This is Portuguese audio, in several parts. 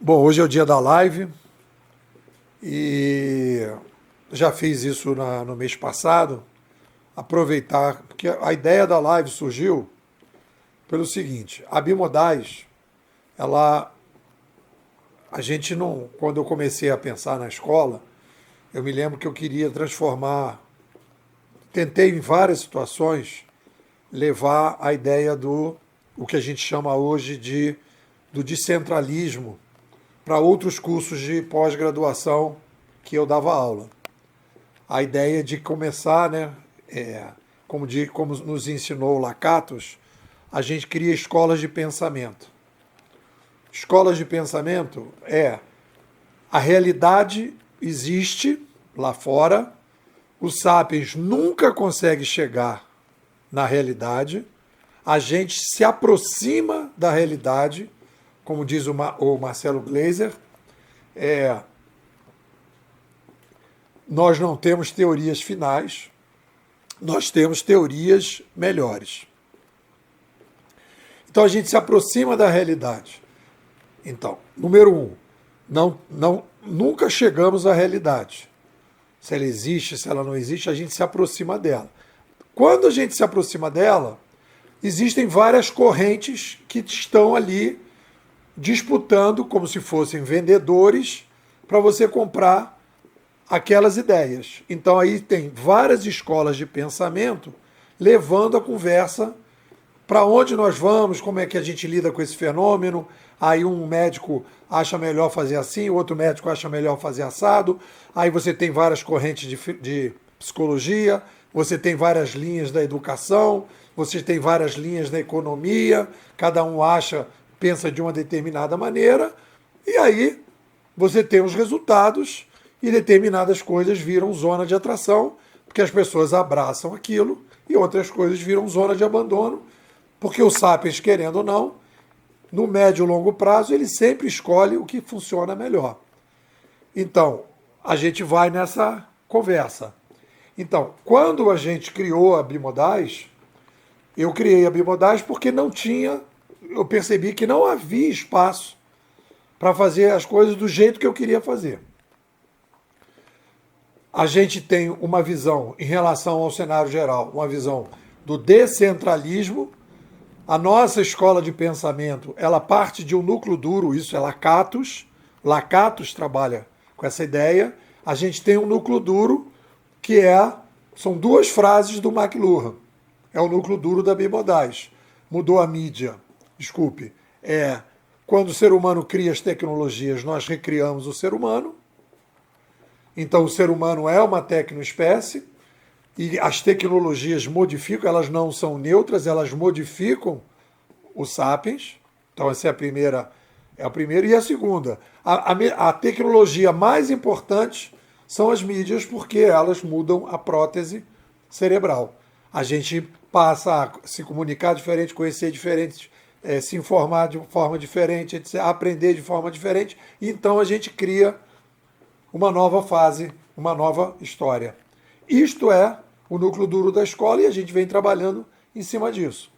Bom, hoje é o dia da live e já fiz isso no mês passado. Aproveitar, porque a ideia da live surgiu pelo seguinte: a Bimodais, ela, a gente não, quando eu comecei a pensar na escola, eu me lembro que eu queria transformar, tentei em várias situações levar a ideia do o que a gente chama hoje do descentralismo para outros cursos de pós-graduação que eu dava aula. A ideia de começar, né, como nos ensinou o Lakatos, a gente cria escolas de pensamento. Escolas de pensamento a realidade existe lá fora, o Sapiens nunca consegue chegar na realidade, a gente se aproxima da realidade, como diz o Marcelo Gleiser, nós não temos teorias finais, nós temos teorias melhores. Então a gente se aproxima da realidade. Então, número um, nunca chegamos à realidade. Se ela existe, se ela não existe, a gente se aproxima dela. Quando a gente se aproxima dela, existem várias correntes que estão ali disputando, como se fossem vendedores, para você comprar aquelas ideias. Então aí tem várias escolas de pensamento levando a conversa para onde nós vamos, como é que a gente lida com esse fenômeno. Aí um médico acha melhor fazer assim, o outro médico acha melhor fazer assado. Aí você tem várias correntes de psicologia, você tem várias linhas da educação, você tem várias linhas da economia, cada um pensa de uma determinada maneira, e aí você tem os resultados e determinadas coisas viram zona de atração, porque as pessoas abraçam aquilo, e outras coisas viram zona de abandono, porque o Sapiens, querendo ou não, no médio e longo prazo, ele sempre escolhe o que funciona melhor. Então, a gente vai nessa conversa. Então, quando a gente criou a Bimodais, eu criei a Bimodais porque eu percebi que não havia espaço para fazer as coisas do jeito que eu queria fazer. A gente tem uma visão em relação ao cenário geral, uma visão do descentralismo. A nossa escola de pensamento, ela parte de um núcleo duro, isso é Lakatos. Lakatos trabalha com essa ideia. A gente tem um núcleo duro que são duas frases do McLuhan. É o núcleo duro da Bimodais. Mudou a mídia. Desculpe. Quando o ser humano cria as tecnologias, nós recriamos o ser humano. Então o ser humano é uma tecnoespécie e as tecnologias modificam, elas não são neutras, elas modificam o Sapiens. Então essa é a primeira. E a segunda, a tecnologia mais importante são as mídias, porque elas mudam a prótese cerebral. A gente passa a se comunicar diferente, conhecer diferente, se informar de forma diferente, etc., aprender de forma diferente. Então a gente cria uma nova fase, uma nova história. Isto é o núcleo duro da escola e a gente vem trabalhando em cima disso.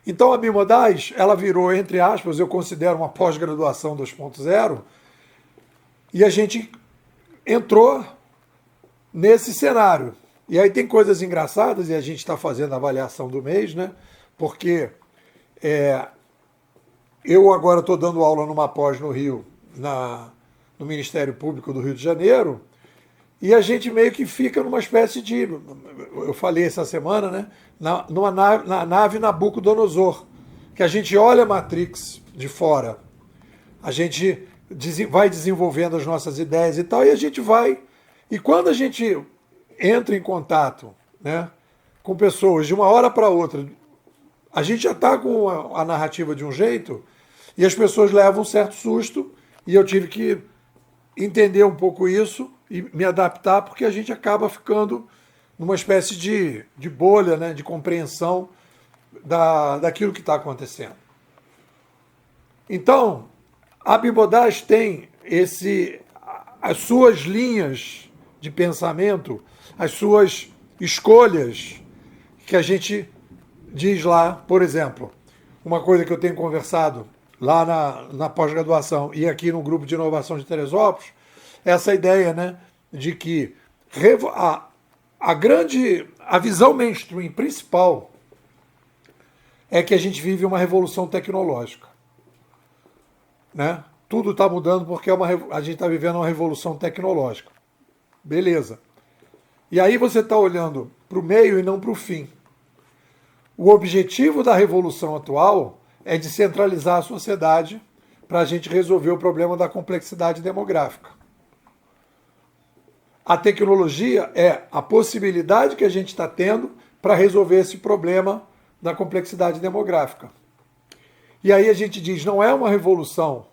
Então a Bimodais, ela virou, entre aspas, eu considero uma pós-graduação 2.0, e a gente entrou nesse cenário. E aí tem coisas engraçadas, e a gente está fazendo a avaliação do mês, né? Porque eu agora estou dando aula numa pós no Rio, no Ministério Público do Rio de Janeiro, e a gente meio que fica numa espécie de, eu falei essa semana, né? Na nave Nabucodonosor, que a gente olha a Matrix de fora, a gente vai desenvolvendo as nossas ideias e tal, e a gente vai. E quando a gente entra em contato, né, com pessoas de uma hora para outra, a gente já está com a narrativa de um jeito e as pessoas levam um certo susto, e eu tive que entender um pouco isso e me adaptar, porque a gente acaba ficando numa espécie de bolha, né, de compreensão daquilo que está acontecendo. Então, a Bimodais tem as suas linhas de pensamento, as suas escolhas, que a gente diz lá, por exemplo, uma coisa que eu tenho conversado lá na pós-graduação e aqui no grupo de inovação de Teresópolis, essa ideia, né, de que a visão mainstream principal é que a gente vive uma revolução tecnológica, né? Tudo está mudando porque a gente está vivendo uma revolução tecnológica. Beleza. E aí você está olhando para o meio e não para o fim. O objetivo da revolução atual é descentralizar a sociedade para a gente resolver o problema da complexidade demográfica. A tecnologia é a possibilidade que a gente está tendo para resolver esse problema da complexidade demográfica. E aí a gente diz, não é uma revolução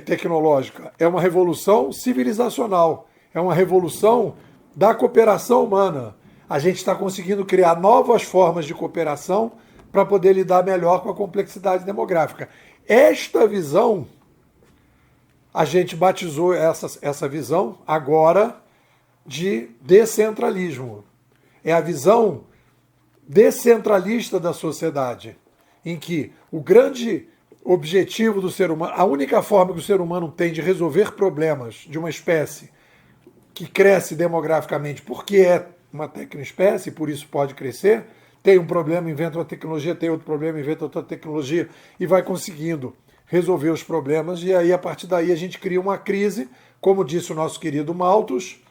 tecnológica, é uma revolução civilizacional, é uma revolução da cooperação humana. A gente está conseguindo criar novas formas de cooperação para poder lidar melhor com a complexidade demográfica. Esta visão, a gente batizou essa visão agora de descentralismo. É a visão descentralista da sociedade, em que o grande objetivo do ser humano, a única forma que o ser humano tem de resolver problemas de uma espécie que cresce demograficamente, porque é uma tecnoespécie, por isso pode crescer, tem um problema, inventa uma tecnologia, tem outro problema, inventa outra tecnologia e vai conseguindo resolver os problemas, e aí a partir daí a gente cria uma crise, como disse o nosso querido Malthus,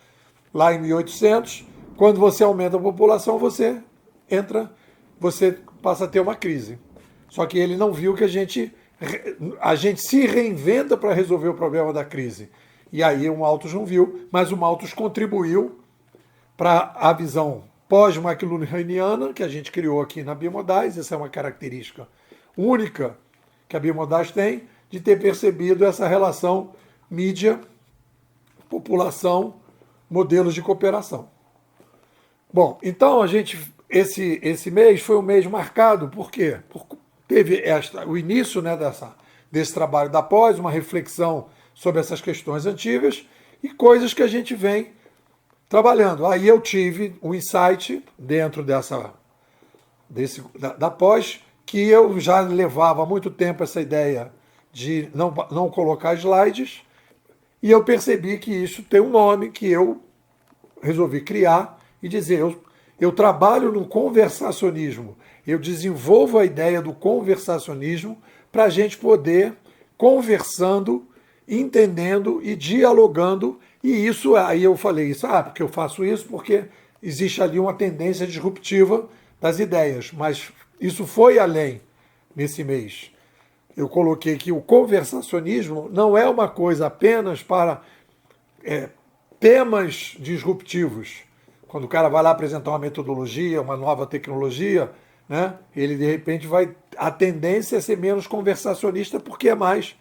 lá em 1800, quando você aumenta a população, você passa a ter uma crise. Só que ele não viu que a gente se reinventa para resolver o problema da crise. E aí o Malthus não viu, mas o Malthus contribuiu para a visão pós-McLuhaniana, que a gente criou aqui na Bimodais. Essa é uma característica única que a Bimodais tem, de ter percebido essa relação mídia, população, modelos de cooperação. Bom, então esse mês foi um mês marcado, por quê? Teve o início, né, desse trabalho da pós, uma reflexão sobre essas questões antigas e coisas que a gente vem trabalhando. Aí eu tive um insight dentro da pós, que eu já levava há muito tempo essa ideia de não colocar slides, e eu percebi que isso tem um nome que eu resolvi criar e dizer, eu trabalho no conversacionismo, eu desenvolvo a ideia do conversacionismo para a gente poder, conversando, entendendo e dialogando, e isso, aí eu falei isso, porque eu faço isso porque existe ali uma tendência disruptiva das ideias, mas isso foi além nesse mês. Eu coloquei que o conversacionismo não é uma coisa apenas para temas disruptivos. Quando o cara vai lá apresentar uma metodologia, uma nova tecnologia, né, ele de repente a tendência é ser menos conversacionista porque é mais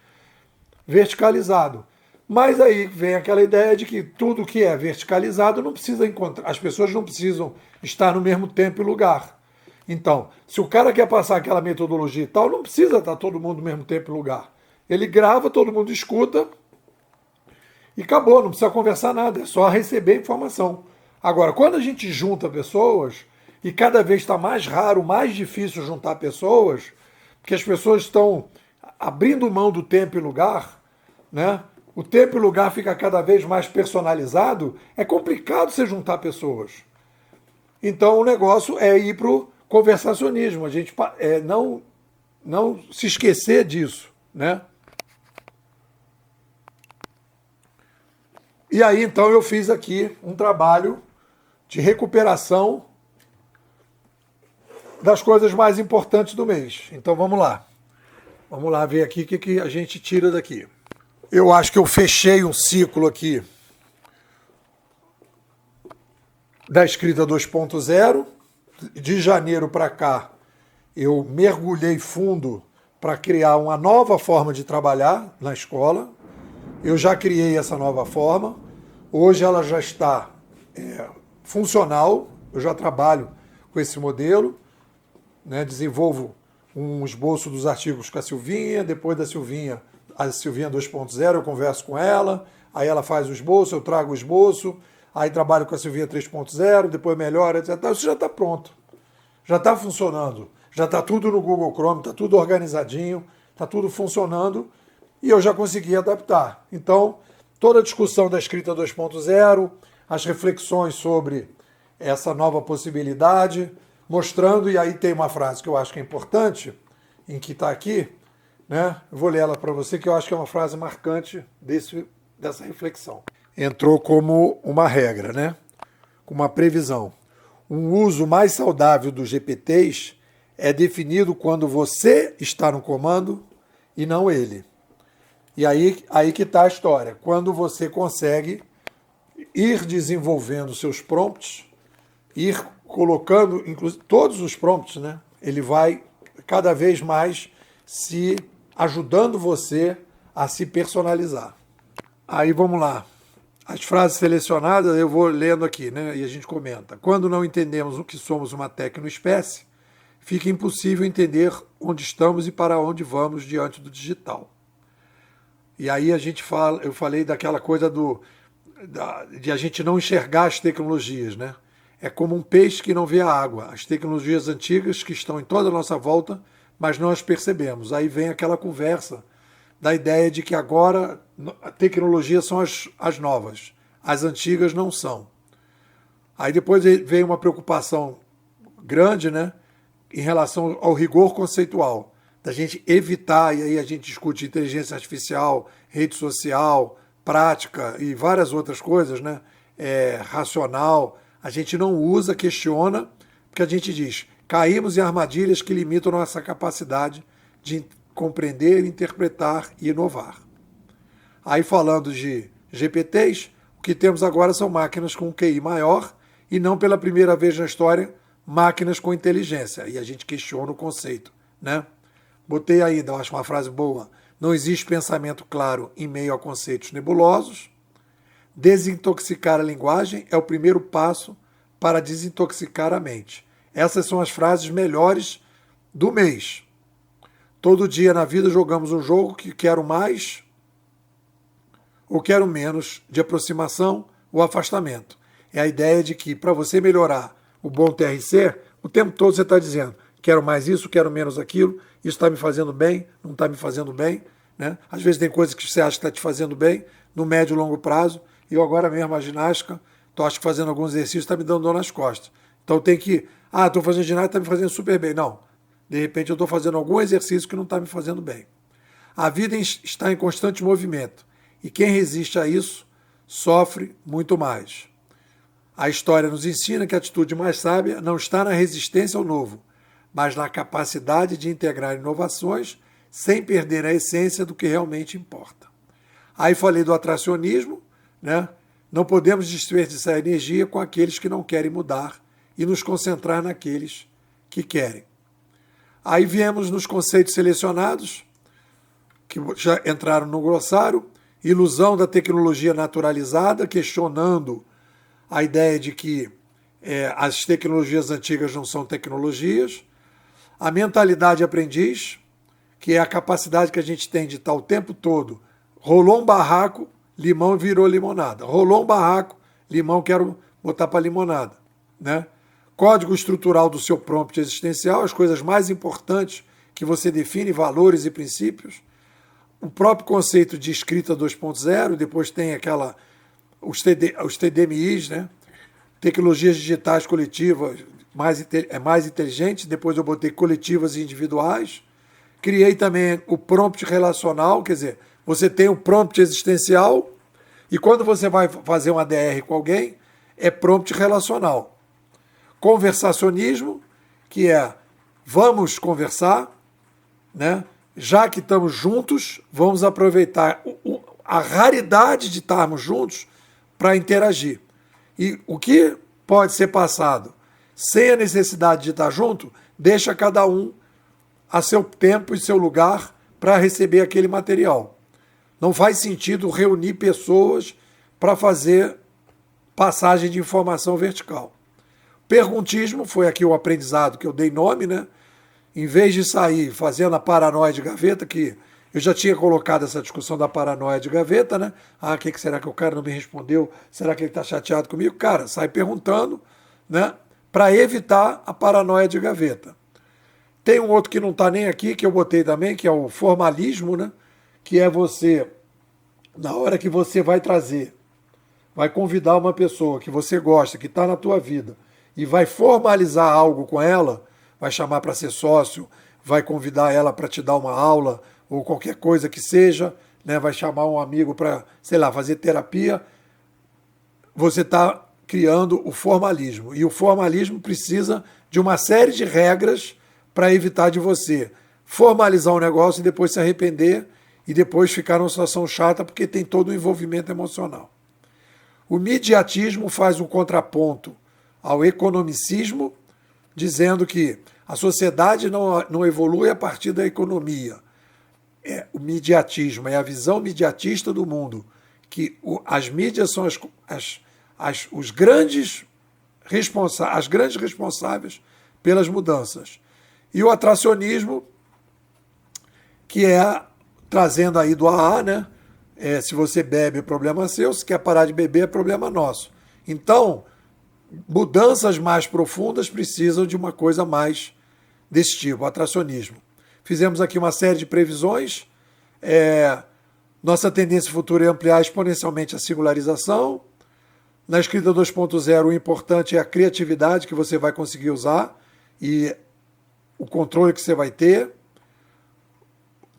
verticalizado. Mas aí vem aquela ideia de que tudo que é verticalizado não precisa encontrar, as pessoas não precisam estar no mesmo tempo e lugar. Então, se o cara quer passar aquela metodologia e tal, não precisa estar todo mundo no mesmo tempo e lugar. Ele grava, todo mundo escuta e acabou, não precisa conversar nada, é só receber informação. Agora, quando a gente junta pessoas, e cada vez está mais raro, mais difícil juntar pessoas, porque as pessoas estão abrindo mão do tempo e lugar, né? O tempo e lugar fica cada vez mais personalizado, é complicado você juntar pessoas. Então o negócio é ir para o conversacionismo, a gente não se esquecer disso, né? E aí então eu fiz aqui um trabalho de recuperação das coisas mais importantes do mês. Então vamos lá. Vamos lá ver aqui o que a gente tira daqui. Eu acho que eu fechei um ciclo aqui da escrita 2.0. De janeiro para cá, eu mergulhei fundo para criar uma nova forma de trabalhar na escola. Eu já criei essa nova forma. Hoje ela já está funcional. Eu já trabalho com esse modelo, né? Desenvolvo um esboço dos artigos com a Silvinha. Depois da Silvinha, a Silvinha 2.0, eu converso com ela. Aí ela faz o esboço, eu trago o esboço. Aí trabalho com a Silvinha 3.0, depois melhora, etc. Isso já está pronto. Já está funcionando. Já está tudo no Google Chrome, está tudo organizadinho. está tudo funcionando e eu já consegui adaptar. Então, toda a discussão da escrita 2.0, as reflexões sobre essa nova possibilidade, mostrando, e aí tem uma frase que eu acho que é importante, em que está aqui, né? Eu vou ler ela para você, que eu acho que é uma frase marcante dessa reflexão. Entrou como uma regra, né? Com uma previsão. Um uso mais saudável dos GPTs é definido quando você está no comando e não ele. E aí que está a história. Quando você consegue ir desenvolvendo seus prompts, ir colocando, inclusive todos os prompts, né? Ele vai cada vez mais se ajudando você a se personalizar. Aí vamos lá. As frases selecionadas eu vou lendo aqui, né? E a gente comenta. Quando não entendemos o que somos uma tecnoespécie, fica impossível entender onde estamos e para onde vamos diante do digital. E aí eu falei daquela coisa de a gente não enxergar as tecnologias, né? É como um peixe que não vê a água. As tecnologias antigas que estão em toda a nossa volta, mas não as percebemos. Aí vem aquela conversa da ideia de que agora a tecnologia são as novas, as antigas não são. Aí depois vem uma preocupação grande, né, em relação ao rigor conceitual, da gente evitar, e aí a gente discute inteligência artificial, rede social, prática e várias outras coisas, né, racional. A gente não usa, questiona, porque a gente diz, caímos em armadilhas que limitam nossa capacidade de compreender, interpretar e inovar. Aí falando de GPTs, o que temos agora são máquinas com QI maior e não pela primeira vez na história, máquinas com inteligência. E a gente questiona o conceito, né? Botei ainda, eu acho uma frase boa, não existe pensamento claro em meio a conceitos nebulosos. Desintoxicar a linguagem é o primeiro passo para desintoxicar a mente. Essas são as frases melhores do mês. Todo dia na vida jogamos um jogo que quero mais ou quero menos de aproximação ou afastamento. É a ideia de que para você melhorar o bom TRC, o tempo todo você está dizendo quero mais isso, quero menos aquilo, isso está me fazendo bem, não está me fazendo bem. Né? Às vezes tem coisas que você acha que está te fazendo bem, no médio e longo prazo. Eu agora mesmo a ginástica, estou acho que fazendo alguns exercícios, está me dando dor nas costas. Então tem que, estou fazendo ginástica, está me fazendo super bem. Não, de repente eu estou fazendo algum exercício que não está me fazendo bem. A vida está em constante movimento e quem resiste a isso sofre muito mais. A história nos ensina que a atitude mais sábia não está na resistência ao novo, mas na capacidade de integrar inovações sem perder a essência do que realmente importa. Aí falei do atracionismo, né? Não podemos desperdiçar energia com aqueles que não querem mudar e nos concentrar naqueles que querem. Aí viemos nos conceitos selecionados, que já entraram no glossário, ilusão da tecnologia naturalizada, questionando a ideia de que as tecnologias antigas não são tecnologias, a mentalidade aprendiz, que é a capacidade que a gente tem de estar o tempo todo, rolou um barraco, limão virou limonada. Rolou um barraco, limão quero botar para limonada. Né? Código estrutural do seu prompt existencial, as coisas mais importantes que você define, valores e princípios. O próprio conceito de escrita 2.0, depois tem os TDMIs, né? Tecnologias digitais coletivas mais inteligentes, depois eu botei coletivas e individuais. Criei também o prompt relacional, quer dizer, você tem o prompt existencial e quando você vai fazer um ADR com alguém, é prompt relacional. Conversacionismo, que é vamos conversar, né? Já que estamos juntos, vamos aproveitar a raridade de estarmos juntos para interagir. E o que pode ser passado sem a necessidade de estar junto, deixa cada um a seu tempo e seu lugar para receber aquele material. Não faz sentido reunir pessoas para fazer passagem de informação vertical. Perguntismo foi aqui o aprendizado que eu dei nome, né? Em vez de sair fazendo a paranoia de gaveta, que eu já tinha colocado essa discussão da paranoia de gaveta, né? O que será que o cara não me respondeu? Será que ele está chateado comigo? Cara, sai perguntando, né? Para evitar a paranoia de gaveta. Tem um outro que não está nem aqui, que eu botei também, que é o formalismo, né? Que é você, na hora que você vai trazer, vai convidar uma pessoa que você gosta, que está na tua vida, e vai formalizar algo com ela, vai chamar para ser sócio, vai convidar ela para te dar uma aula, ou qualquer coisa que seja, né? Vai chamar um amigo para, sei lá, fazer terapia, você está criando o formalismo. E o formalismo precisa de uma série de regras para evitar de você formalizar um negócio e depois se arrepender e depois ficar numa situação chata porque tem todo o envolvimento emocional. O midiatismo faz um contraponto ao economicismo, dizendo que a sociedade não evolui a partir da economia. O midiatismo é a visão midiatista do mundo, que as mídias são as grandes responsáveis pelas mudanças. E o atracionismo, que é, trazendo aí do AA, né? Se você bebe, é problema seu, se quer parar de beber, é problema nosso. Então, mudanças mais profundas precisam de uma coisa mais desse tipo, atracionismo. Fizemos aqui uma série de previsões. Nossa tendência futura é ampliar exponencialmente a singularização. Na escrita 2.0, o importante é a criatividade que você vai conseguir usar e o controle que você vai ter.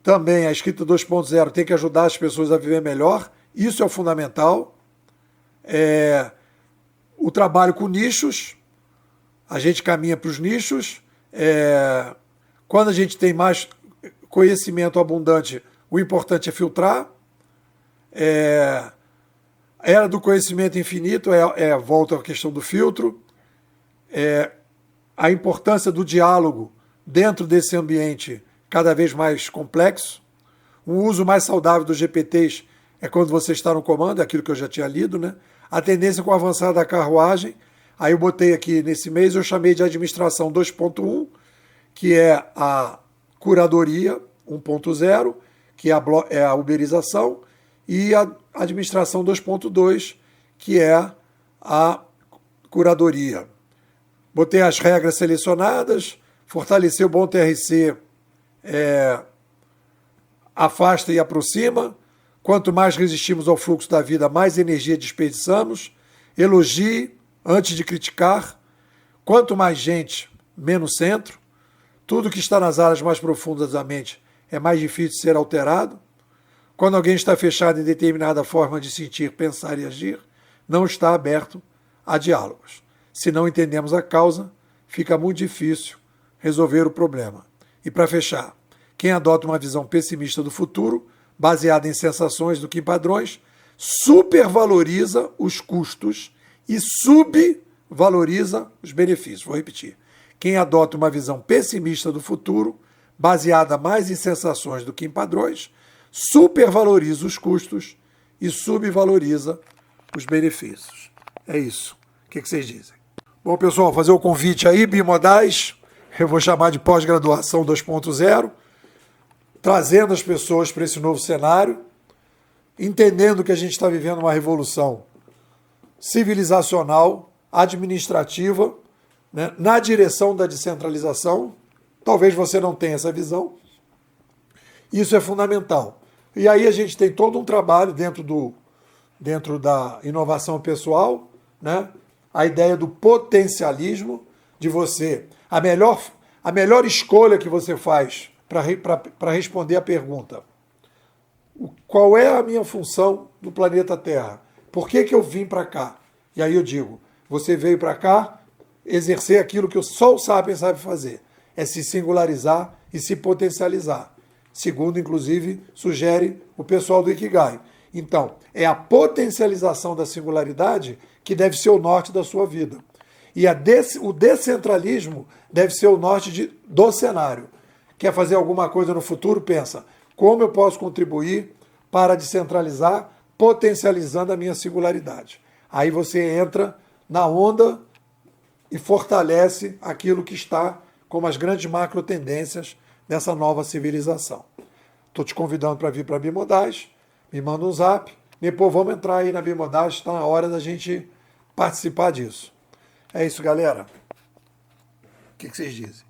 Também a escrita 2.0 tem que ajudar as pessoas a viver melhor. Isso é o fundamental. O trabalho com nichos, a gente caminha para os nichos. Quando a gente tem mais conhecimento abundante, o importante é filtrar. Era do conhecimento infinito, volta à questão do filtro. A importância do diálogo dentro desse ambiente cada vez mais complexo. Um uso mais saudável dos GPTs é quando você está no comando, é aquilo que eu já tinha lido, né? A tendência com o avançar da carruagem, aí eu botei aqui nesse mês, eu chamei de administração 2.1, que é a curadoria 1.0, que é a uberização, e a administração 2.2, que é a curadoria. Botei as regras selecionadas, fortalecer o bom TRC, afasta e aproxima. Quanto mais resistimos ao fluxo da vida, mais energia desperdiçamos. Elogie antes de criticar. Quanto mais gente, menos centro. Tudo que está nas áreas mais profundas da mente é mais difícil de ser alterado. Quando alguém está fechado em determinada forma de sentir, pensar e agir, não está aberto a diálogos. Se não entendemos a causa, fica muito difícil resolver o problema. E para fechar, quem adota uma visão pessimista do futuro, baseada em sensações do que em padrões, supervaloriza os custos e subvaloriza os benefícios. Vou repetir. Quem adota uma visão pessimista do futuro, baseada mais em sensações do que em padrões, supervaloriza os custos e subvaloriza os benefícios. É isso. O que vocês dizem? Bom, pessoal, fazer o convite aí, bimodais, eu vou chamar de pós-graduação 2.0, trazendo as pessoas para esse novo cenário, entendendo que a gente está vivendo uma revolução civilizacional, administrativa, né, na direção da descentralização. Talvez você não tenha essa visão. Isso é fundamental. E aí a gente tem todo um trabalho dentro da inovação pessoal, né? A ideia do potencialismo, de você... A melhor escolha que você faz para responder a pergunta: qual é a minha função no planeta Terra? Por que eu vim para cá? E aí eu digo, você veio para cá exercer aquilo que só o Sapiens sabe fazer, é se singularizar e se potencializar. Segundo, inclusive, sugere o pessoal do Ikigai. Então, é a potencialização da singularidade que deve ser o norte da sua vida. E o descentralismo deve ser o norte do cenário. Quer fazer alguma coisa no futuro? Pensa, como eu posso contribuir para descentralizar, potencializando a minha singularidade? Aí você entra na onda e fortalece aquilo que está como as grandes macro tendências dessa nova civilização. Estou te convidando para vir para a Bimodais, me manda um zap, depois vamos entrar aí na Bimodais, está na hora da gente participar disso. É isso, galera. O que vocês dizem?